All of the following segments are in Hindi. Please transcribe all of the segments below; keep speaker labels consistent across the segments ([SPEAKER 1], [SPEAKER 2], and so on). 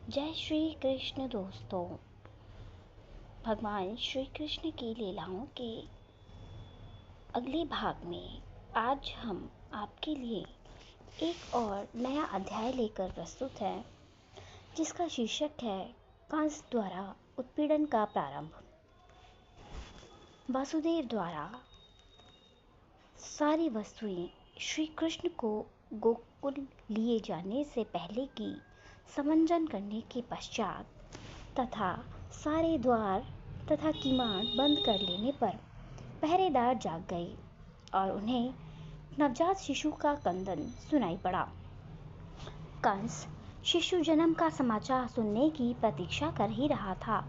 [SPEAKER 1] जय श्री कृष्ण दोस्तों। भगवान श्री कृष्ण की लीलाओं के अगले भाग में आज हम आपके लिए एक और नया अध्याय लेकर प्रस्तुत हैं, जिसका शीर्षक है कंस द्वारा उत्पीड़न का प्रारंभ। वासुदेव द्वारा सारी वस्तुएं श्री कृष्ण को गोकुल लिए जाने से पहले की समंजन करने के पश्चात तथा सारे द्वार तथा किवाड़ बंद कर लेने पर पहरेदार जाग गए और उन्हें नवजात शिशु का क्रंदन सुनाई पड़ा। कंस शिशु जन्म का समाचार सुनने की प्रतीक्षा कर ही रहा था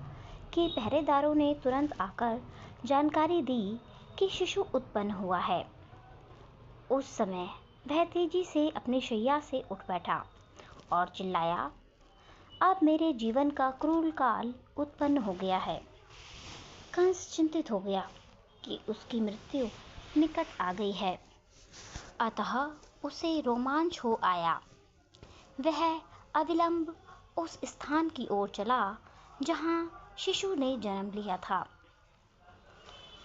[SPEAKER 1] कि पहरेदारों ने तुरंत आकर जानकारी दी कि शिशु उत्पन्न हुआ है। उस समय वह तेजी से अपनी शैया से उठ बैठा और चिल्लाया, अब मेरे जीवन का क्रूर काल उत्पन्न हो गया है। कंस चिंतित हो गया कि उसकी मृत्यु निकट आ गई है, अतः उसे रोमांच हो आया। वह अविलंब उस स्थान की ओर चला जहां शिशु ने जन्म लिया था।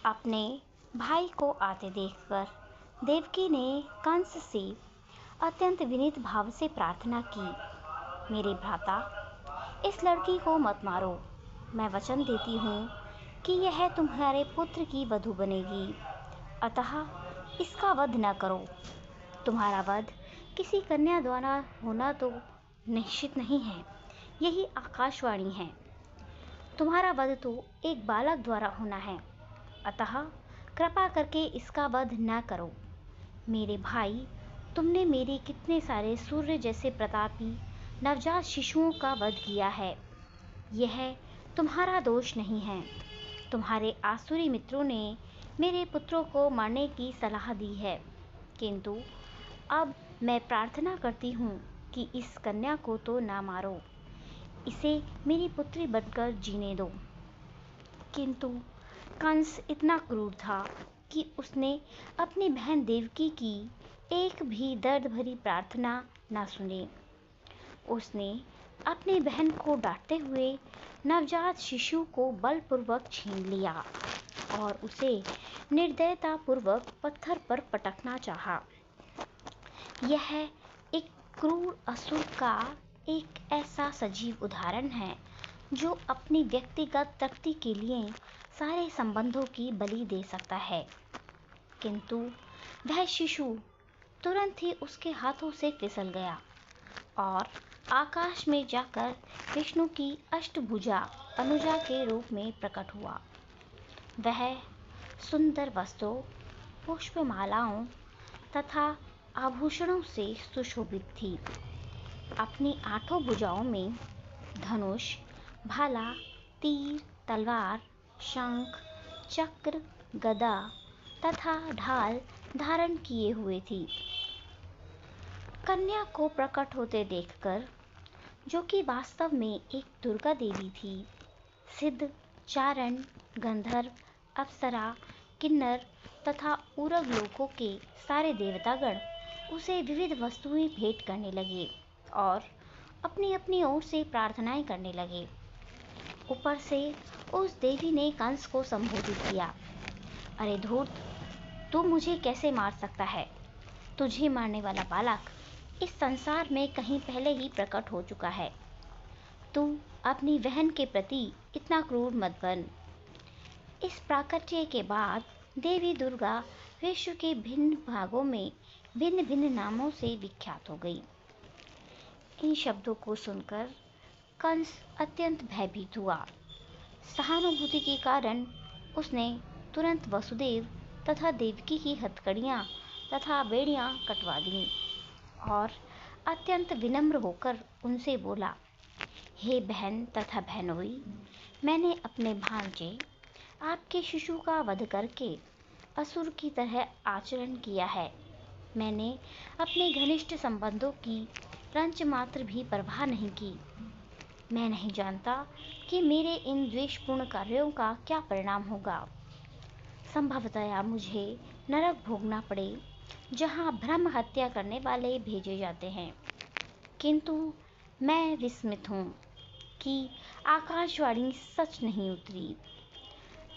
[SPEAKER 1] अपने भाई को आते देखकर देवकी ने कंस से अत्यंत विनीत भाव से प्रार्थना की, मेरे भ्राता, इस लड़की को मत मारो। मैं वचन देती हूँ कि यह तुम्हारे पुत्र की वधू बनेगी, अतः इसका वध न करो। तुम्हारा वध किसी कन्या द्वारा होना तो निश्चित नहीं है, यही आकाशवाणी है। तुम्हारा वध तो एक बालक द्वारा होना है, अतः कृपा करके इसका वध न करो। मेरे भाई, तुमने मेरे कितने सारे सूर्य जैसे प्रतापी नवजात शिशुओं का वध किया है, यह तुम्हारा दोष नहीं है। तुम्हारे आसुरी मित्रों ने मेरे पुत्रों को मारने की सलाह दी है, किंतु अब मैं प्रार्थना करती हूँ कि इस कन्या को तो ना मारो, इसे मेरी पुत्री बनकर जीने दो। किंतु कंस इतना क्रूर था कि उसने अपनी बहन देवकी की एक भी दर्द भरी प्रार्थना न सुनी। उसने अपनी बहन को डांटते हुए नवजात शिशु को बलपूर्वक छीन लिया और उसे निर्दयता पूर्वक पत्थर पर पटकना चाहा। यह एक क्रूर असुर का एक ऐसा सजीव उदाहरण है जो अपनी व्यक्तिगत तृप्ति के लिए सारे संबंधों की बलि दे सकता है, किंतु वह शिशु तुरंत ही उसके हाथों से फिसल गया और आकाश में जाकर विष्णु की अष्टभुजा अनुजा के रूप में प्रकट हुआ। वह सुंदर वस्त्रों, पुष्पमालाओं तथा आभूषणों से सुशोभित थी। अपनी 8 भुजाओं में धनुष, भाला, तीर, तलवार, शंख, चक्र, गदा तथा ढाल धारण किए हुए थी। कन्या को प्रकट होते देखकर, जो कि वास्तव में एक दुर्गा देवी थी, सिद्ध, चारण, गंधर्व, अप्सरा, किन्नर तथा ऊरग लोकों के सारे देवतागण उसे विविध वस्तुएं भेंट करने लगे और अपनी अपनी ओर से प्रार्थनाएं करने लगे। ऊपर से उस देवी ने कंस को संबोधित किया, अरे धूर्त, तू मुझे कैसे मार सकता है? तुझे मारने वाला बालक इस संसार में कहीं पहले ही प्रकट हो चुका है। तू अपनी बहन के प्रति इतना क्रूर मत बन। इस प्राकट्य के बाद देवी दुर्गा विश्व के भिन्न भागों में भिन्न भिन्न नामों से विख्यात हो गई। इन शब्दों को सुनकर कंस अत्यंत भयभीत हुआ। सहानुभूति के कारण उसने तुरंत वसुदेव तथा देवकी की हथकड़ियाँ तथा बेड़ियाँ कटवा दीं और अत्यंत विनम्र होकर उनसे बोला, हे बहन तथा बहनोई, मैंने अपने भांजे आपके शिशु का वध करके असुर की तरह आचरण किया है। मैंने अपने घनिष्ठ संबंधों की रंच मात्र भी परवाह नहीं की। मैं नहीं जानता कि मेरे इन द्वेषपूर्ण कार्यों का क्या परिणाम होगा। संभवतया मुझे नरक भोगना पड़े, जहाँ ब्रह्म हत्या करने वाले भेजे जाते हैं, किंतु मैं विस्मित हूँ कि आकाशवाणी सच नहीं उतरी।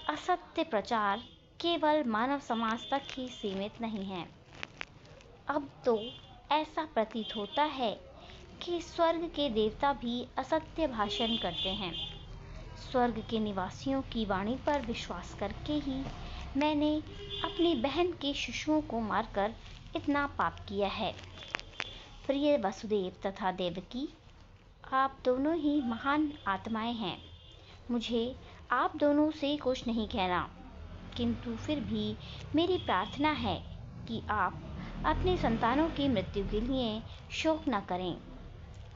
[SPEAKER 1] असत्य प्रचार केवल मानव समाज तक ही सीमित नहीं है। अब तो ऐसा प्रतीत होता है कि स्वर्ग के देवता भी असत्य भाषण करते हैं। स्वर्ग के निवासियों की वाणी पर विश्वास करके ही मैंने अपनी बहन के शिशुओं को मारकर इतना पाप किया है। प्रिय वसुदेव तथा देवकी, आप दोनों ही महान आत्माएं हैं। मुझे आप दोनों से कुछ नहीं कहना, किंतु फिर भी मेरी प्रार्थना है कि आप अपने संतानों की मृत्यु के लिए शोक न करें।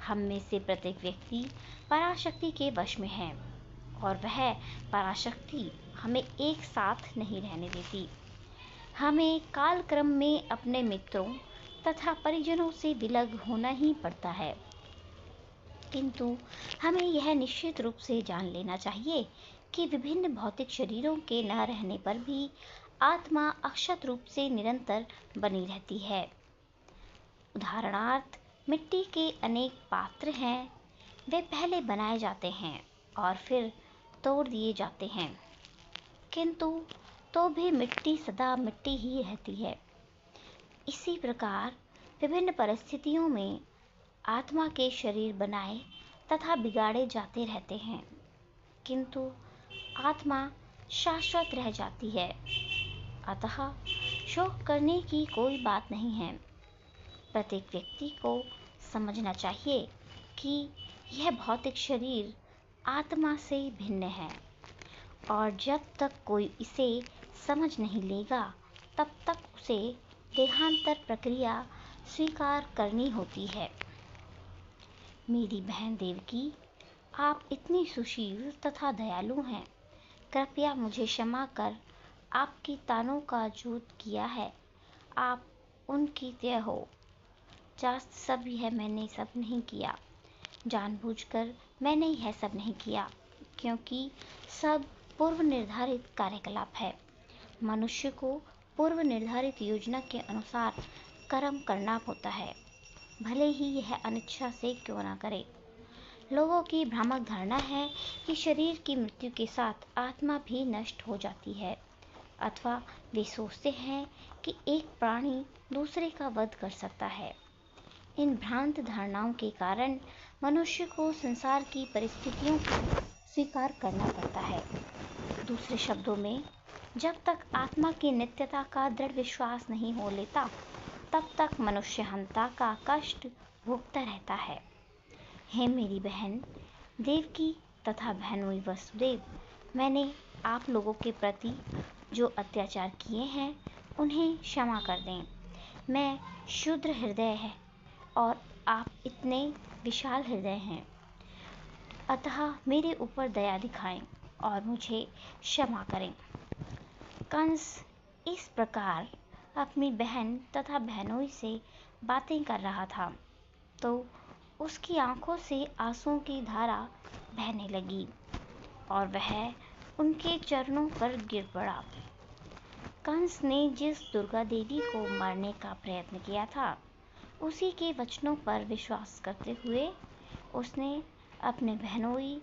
[SPEAKER 1] हम में से प्रत्येक व्यक्ति पराशक्ति के वश में है और वह पराशक्ति हमें एक साथ नहीं रहने देती। हमें कालक्रम में अपने मित्रों तथा परिजनों से विलग होना ही पड़ता है, किंतु हमें यह निश्चित रूप से जान लेना चाहिए कि विभिन्न भौतिक शरीरों के न रहने पर भी आत्मा अक्षत रूप से निरंतर बनी रहती है। उदाहरणार्थ, मिट्टी के अनेक पात्र हैं। वे पहले बनाए जाते हैं और फिर तोड़ दिए जाते हैं, किंतु तो भी मिट्टी सदा मिट्टी ही रहती है। इसी प्रकार विभिन्न परिस्थितियों में आत्मा के शरीर बनाए तथा बिगाड़े जाते रहते हैं, किंतु आत्मा शाश्वत रह जाती है। अतः शोक करने की कोई बात नहीं है। प्रत्येक व्यक्ति को समझना चाहिए कि यह भौतिक शरीर आत्मा से भिन्न है, और जब तक कोई इसे समझ नहीं लेगा तब तक उसे देहांतर प्रक्रिया स्वीकार करनी होती है। मेरी बहन देवकी, आप इतनी सुशील तथा दयालु हैं। कृपया मुझे क्षमा कर आपकी तानों का जूत किया है। आप उनकी त्य हो। जास्त सब यह मैंने सब नहीं किया। जानबूझकर मैंने यह सब नहीं किया, क्योंकि सब पूर्व निर्धारित कार्यकलाप है। मनुष्य को पूर्व निर्धारित योजना के अनुसार कर्म करना होता है, भले ही यह अनिच्छा से क्यों न करे। लोगों की भ्रामक धारणा है कि शरीर की मृत्यु के साथ आत्मा भी नष्ट हो जाती है, अथवा वे सोचते हैं कि एक प्राणी दूसरे का वध कर सकता है। इन भ्रांत धारणाओं के कारण मनुष्य को संसार की परिस्थितियों को स्वीकार करना पड़ता है। दूसरे शब्दों में, जब तक आत्मा की नित्यता का दृढ़ विश्वास नहीं हो लेता, तब तक मनुष्य हंता का कष्ट भोगता रहता है। हे मेरी बहन देवकी तथा बहनोई वसुदेव, मैंने आप लोगों के प्रति जो अत्याचार किए हैं उन्हें क्षमा कर दें। मैं क्षुद्र हृदय है और आप इतने विशाल हृदय हैं, अतः मेरे ऊपर दया दिखाएं और मुझे क्षमा करें। कंस इस प्रकार अपनी बहन तथा बहनोई से बातें कर रहा था, तो उसकी आंखों से आंसुओं की धारा बहने लगी और वह उनके चरणों पर गिर पड़ा। कंस ने जिस दुर्गा देवी को मारने का प्रयत्न किया था, उसी के वचनों पर विश्वास करते हुए उसने अपने बहनोई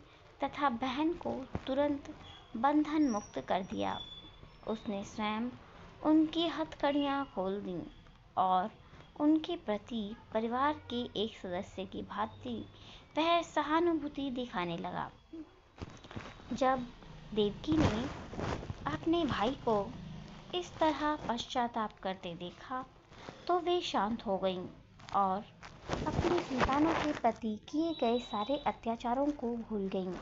[SPEAKER 1] तथा बहन को तुरंत बंधन मुक्त कर दिया। उसने स्वयं उनकी हथकड़ियां खोल दीं और उनके प्रति परिवार के एक सदस्य की भांति वह सहानुभूति दिखाने लगा। जब देवकी ने अपने भाई को इस तरह पश्चाताप करते देखा, तो वे शांत हो गईं और अपनी संतानों के प्रति किए गए सारे अत्याचारों को भूल गईं।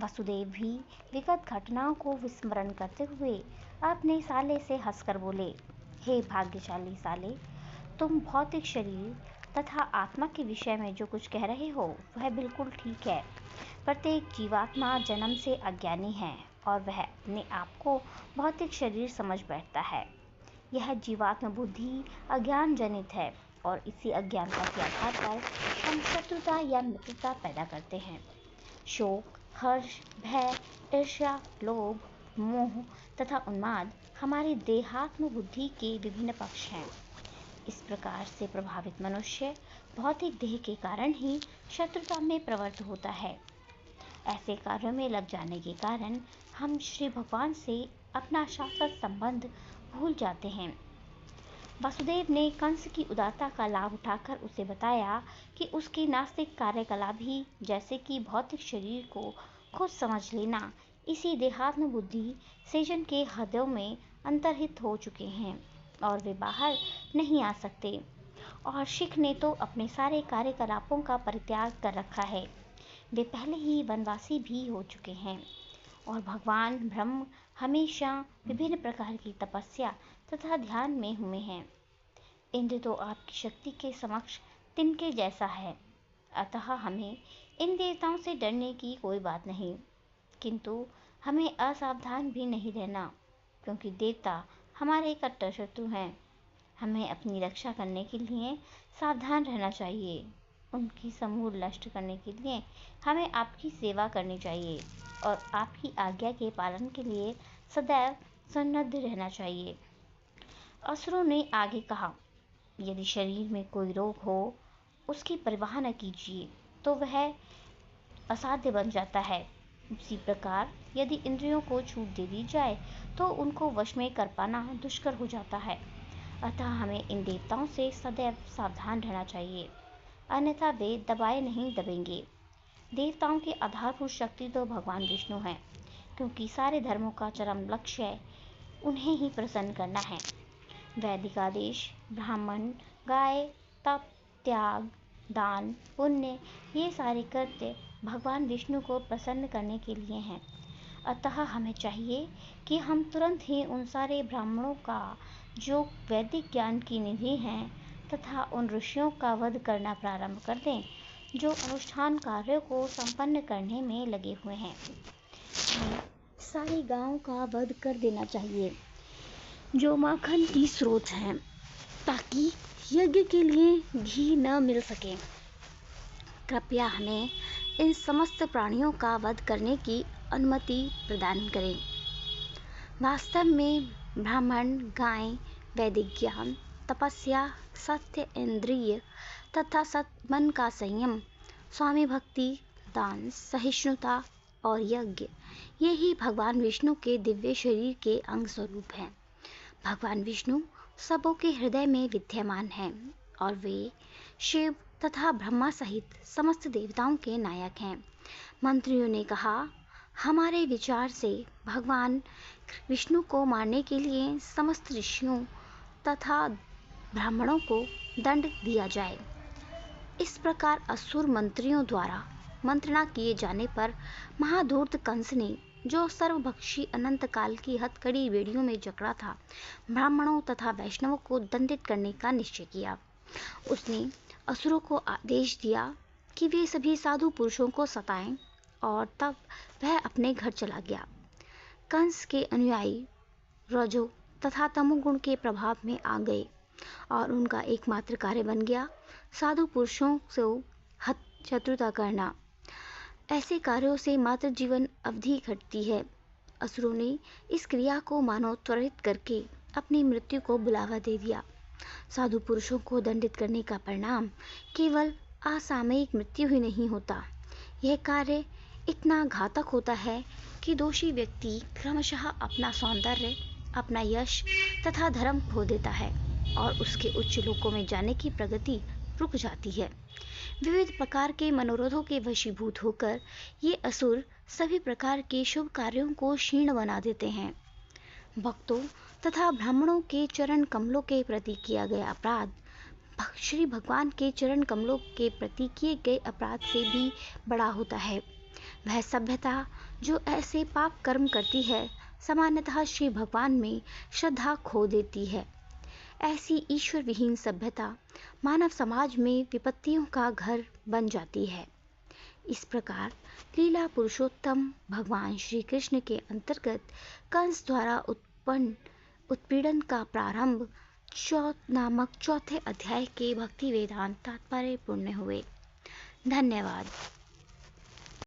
[SPEAKER 1] वसुदेव भी विगत घटनाओं को विस्मरण करते हुए अपने साले से हंसकर बोले, हे भाग्यशाली साले, तुम भौतिक शरीर तथा आत्मा के विषय में जो कुछ कह रहे हो वह बिल्कुल ठीक है। प्रत्येक जीवात्मा जन्म से अज्ञानी है और वह अपने आप को भौतिक शरीर समझ बैठता है। यह जीवात्म बुद्धि अज्ञान जनित है और इसी अज्ञानता के आधार पर हम शत्रुता या मित्रता पैदा करते हैं। शोक, हर्ष, भय, ईर्ष्या, लोभ, मोह तथा उन्माद हमारी देहात्म बुद्धि के विभिन्न पक्ष हैं। इस प्रकार से प्रभावित मनुष्य भौतिक देह के कारण ही शत्रुता में प्रवृत्त होता है। ऐसे कार्यों में लग जाने के कारण हम श्री भगवान से अपना शाश्वत संबंध भूल जाते हैं। वासुदेव ने कंस की उदारता का लाभ उठाकर उसे बताया कि उसके नास्तिक कार्यकलाप ही, जैसे कि भौतिक शरीर को खुद समझ लेना, इसी देहात्म बुद्धि सृजन के हृदयों में अंतर्हित हो चुके हैं और वे बाहर नहीं आ सकते। और शिख ने तो अपने सारे कार्यकलापों का परित्याग कर रखा है। वे पहले ही वनवासी भी हो चुके हैं और भगवान ब्रह्म हमेशा विभिन्न प्रकार की तपस्या तथा ध्यान में हुए हैं। इंद्र तो आपकी शक्ति के समक्ष तिनके जैसा है, अतः हमें इन देवताओं से डरने की कोई बात नहीं। किंतु हमें असावधान भी नहीं रहना, क्योंकि देवता हमारे कट्टर शत्रु हैं। हमें अपनी रक्षा करने के लिए सावधान रहना चाहिए। उनकी समूल नष्ट करने के लिए हमें आपकी सेवा करनी चाहिए और आपकी आज्ञा के पालन के लिए सदैव सन्नद्ध रहना चाहिए। असुरों ने आगे कहा, यदि शरीर में कोई रोग हो, उसकी परवाह न कीजिए, तो वह असाध्य बन जाता है। उसी प्रकार यदि इंद्रियों को छूट दे दी जाए, तो उनको वश में कर पाना दुष्कर हो जाता है। अतः हमें इन देवताओं से सदैव सावधान रहना चाहिए, अन्यथा वे दबाए नहीं दबेंगे। देवताओं की आधारभूत शक्ति तो भगवान विष्णु हैं, क्योंकि सारे धर्मों का चरम लक्ष्य उन्हें ही प्रसन्न करना है। वैदिक आदेश, ब्राह्मण, गाय, तप, त्याग, दान, पुण्य, ये सारे कृत्य भगवान विष्णु को प्रसन्न करने के लिए हैं। अतः हमें चाहिए कि हम तुरंत ही उन सारे ब्राह्मणों का, जो वैदिक ज्ञान की निधि हैं, तथा उन ऋषियों का वध करना प्रारंभ कर दें, जो अनुष्ठान कार्यों को संपन्न करने में लगे हुए हैं। हमें सारी गायों का वध कर देना चाहिए, जो माखन की स्रोत हैं, ताकि यज्ञ के लिए घी न मिल सके। कृपया हमें इन समस्त प्राणियों का वध करने की अनुमति प्रदान करें। वास्तव में ब्राह्मण, गाय, वैदिक ज्ञान, तपस्या, सत्य, इंद्रिय तथा मन का संयम, स्वामी भक्ति, दान, सहिष्णुता और यज्ञ, ये ही भगवान विष्णु के दिव्य शरीर के अंग स्वरूप हैं। भगवान विष्णु सबों के हृदय में विद्यमान हैं और वे शिव तथा ब्रह्मा सहित समस्त देवताओं के नायक हैं। मंत्रियों ने कहा, हमारे विचार से भगवान विष्णु को मारने के लिए समस्त ऋषियों तथा ब्राह्मणों को दंड दिया जाए। इस प्रकार असुर मंत्रियों द्वारा मंत्रणा किए जाने पर महाधूर्त कंस ने, जो सर्वभक्षी अनंत काल की हथकड़ी बेड़ियों में जकड़ा था, ब्राह्मणों तथा वैष्णवों को दंडित करने का निश्चय किया। उसने असुरों को आदेश दिया कि वे सभी साधु पुरुषों को सताएं और तब वह अपने घर चला गया। कंस के अनुयायी रजो तथा तमोगुण के प्रभाव में आ गए और उनका एकमात्र कार्य बन गया साधु पुरुषों से शत्रुता करना। ऐसे कार्यों से मात्र जीवन अवधि घटती है। असुरों ने इस क्रिया को मानो त्वरित करके अपनी मृत्यु को बुलावा दे दिया। साधु पुरुषों को दंडित करने का परिणाम केवल असामयिक मृत्यु ही नहीं होता, यह कार्य इतना घातक होता है कि दोषी व्यक्ति क्रमशः अपना सौंदर्य, अपना यश तथा धर्म खो देता है और उसके उच्च लोकों में जाने की प्रगति रुक जाती है। विविध प्रकार के मनोरथों के वशीभूत होकर ये असुर सभी प्रकार के शुभ कार्यों को क्षीण बना देते हैं। भक्तों तथा ब्राह्मणों के चरण कमलों के प्रति किया गया अपराध श्री भगवान के चरण कमलों के प्रति किए गए अपराध से भी बड़ा होता है। वह सभ्यता जो ऐसे पाप कर्म करती है, सामान्यतः श्री भगवान में श्रद्धा खो देती है। ऐसी ईश्वर विहीन सभ्यता मानव समाज में विपत्तियों का घर बन जाती है। इस प्रकार लीला पुरुषोत्तम भगवान श्री कृष्ण के अंतर्गत कंस द्वारा उत्पन्न उत्पीड़न का प्रारंभ नामक चौथे अध्याय के भक्ति वेदांत तात्पर्य पूर्ण हुए। धन्यवाद।